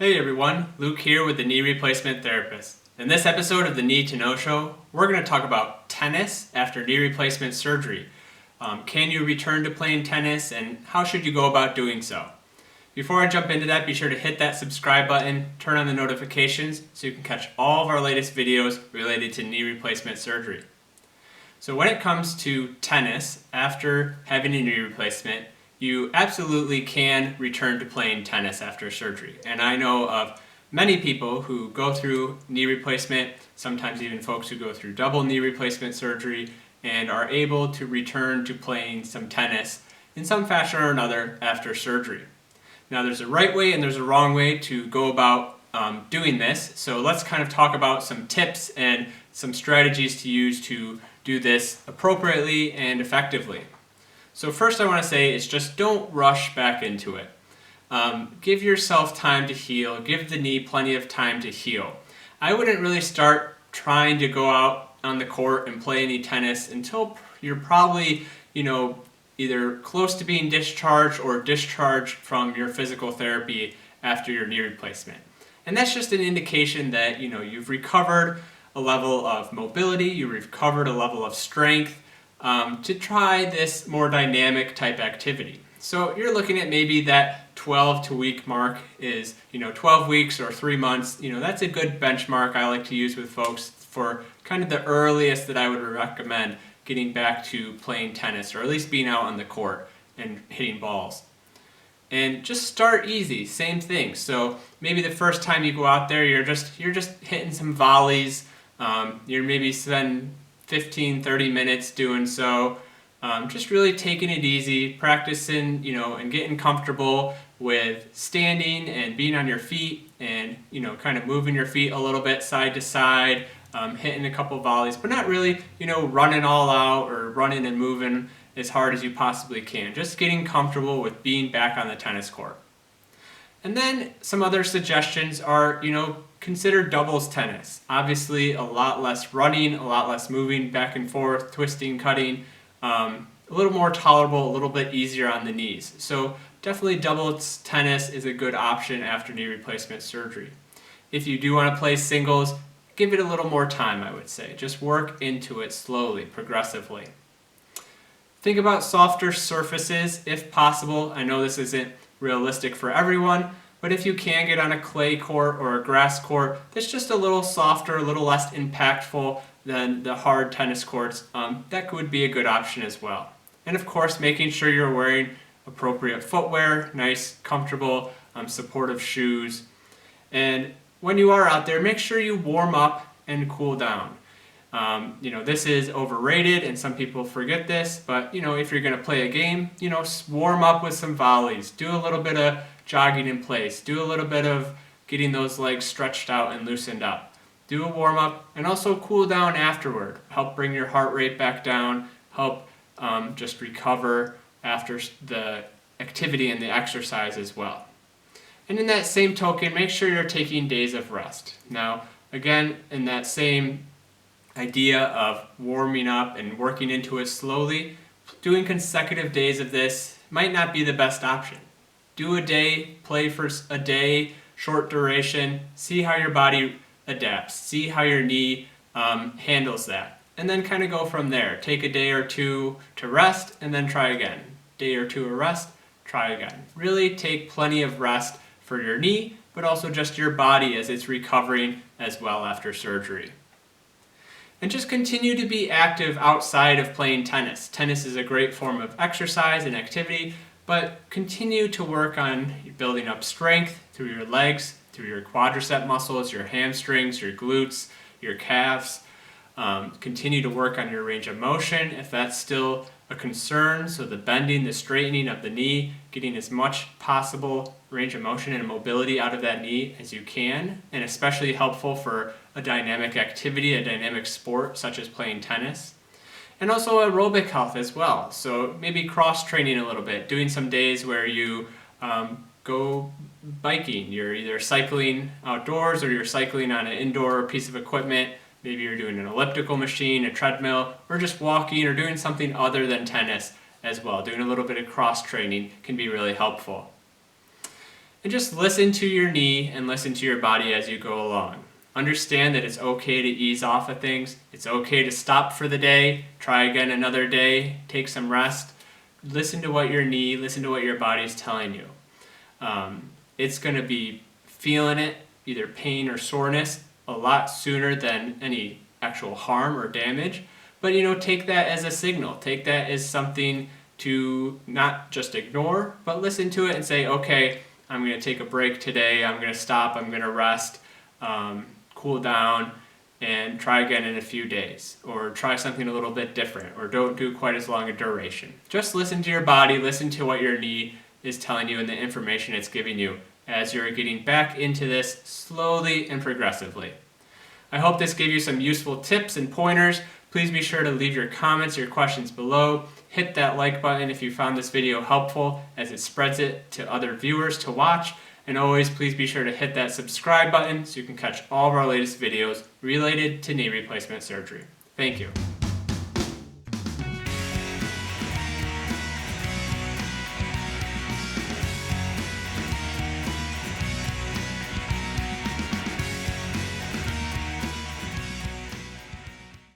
Hey everyone, Luke here with the Knee Replacement Therapist. In this episode of the Need to Know Show, we're going to talk about tennis after knee replacement surgery. Can you return to playing tennis and how should you go about doing so? Before I jump into that, be sure to hit that subscribe button, turn on the notifications so you can catch all of our latest videos related to knee replacement surgery. So when it comes to tennis after having a knee replacement, you absolutely can return to playing tennis after surgery. And I know of many people who go through knee replacement, sometimes even folks who go through double knee replacement surgery, and are able to return to playing some tennis in some fashion or another after surgery. Now there's a right way and there's a wrong way to go about doing this. So let's kind of talk about some tips and some strategies to use to do this appropriately and effectively. So first I want to say is just don't rush back into it. Give yourself time to heal. Give the knee plenty of time to heal. I wouldn't really start trying to go out on the court and play any tennis until you're probably, either close to being discharged or discharged from your physical therapy after your knee replacement. And that's just an indication that, you've recovered a level of mobility, you've recovered a level of strength, to try this more dynamic type activity. So you're looking at maybe that 12-week mark is, 12 weeks or 3 months. That's a good benchmark I like to use with folks for kind of the earliest that I would recommend getting back to playing tennis, or at least being out on the court and hitting balls. And just start easy, same thing. So maybe the first time you go out there, you're just hitting some volleys. You're maybe spend 15-30 minutes doing so, just really taking it easy, practicing, and getting comfortable with standing and being on your feet and, kind of moving your feet a little bit side to side, hitting a couple volleys, but not really, running all out or running and moving as hard as you possibly can. Just getting comfortable with being back on the tennis court. And then some other suggestions are, consider doubles tennis. Obviously, a lot less running, a lot less moving back and forth, twisting, cutting, a little more tolerable, a little bit easier on the knees. So definitely doubles tennis is a good option after knee replacement surgery. If you do want to play singles, give it a little more time, I would say. Just work into it slowly, progressively. Think about softer surfaces if possible. I know this isn't realistic for everyone, but if you can get on a clay court or a grass court that's just a little softer, a little less impactful than the hard tennis courts, that would be a good option as well. And of course, making sure you're wearing appropriate footwear, nice, comfortable, supportive shoes. And when you are out there, make sure you warm up and cool down. This is overrated and some people forget this, but if you're going to play a game, warm up with some volleys, do a little bit of jogging in place, do a little bit of getting those legs stretched out and loosened up. Do a warm up and also cool down afterward. Help bring your heart rate back down, help just recover after the activity and the exercise as well. And in that same token, make sure you're taking days of rest. Now, again, in that same idea of warming up and working into it slowly, doing consecutive days of this might not be the best option. Do a day, play for a day, short duration, see how your body adapts, see how your knee handles that, and then kind of go from there. Take a day or two to rest and then try again. Day or two of rest, try again. Really take plenty of rest for your knee, but also just your body as it's recovering as well after surgery. And just continue to be active outside of playing tennis. Tennis is a great form of exercise and activity, but continue to work on building up strength through your legs, through your quadricep muscles, your hamstrings, your glutes, your calves. Continue to work on your range of motion if that's still a concern. So the bending, the straightening of the knee, getting as much possible range of motion and mobility out of that knee as you can, and especially helpful for a dynamic activity, a dynamic sport such as playing tennis. And also aerobic health as well. So maybe cross-training a little bit, doing some days where you go biking. You're either cycling outdoors or you're cycling on an indoor piece of equipment. Maybe you're doing an elliptical machine, a treadmill, or just walking or doing something other than tennis as well. Doing a little bit of cross-training can be really helpful. And just listen to your knee and listen to your body as you go along. Understand that it's okay to ease off of things. It's okay to stop for the day, try again another day, take some rest. Listen to what your knee, listen to what your body's telling you. It's going to be feeling it, either pain or soreness, a lot sooner than any actual harm or damage. But take that as a signal. Take that as something to not just ignore, but listen to it and say, okay, I'm going to take a break today. I'm going to stop. I'm going to rest, cool down, and try again in a few days. Or try something a little bit different, or don't do quite as long a duration. Just listen to your body. Listen to what your knee is telling you and the information it's giving you as you're getting back into this slowly and progressively. I hope this gave you some useful tips and pointers. Please be sure to leave your comments, your questions below. Hit that like button if you found this video helpful, as it spreads it to other viewers to watch. And always, please be sure to hit that subscribe button so you can catch all of our latest videos related to knee replacement surgery. Thank you.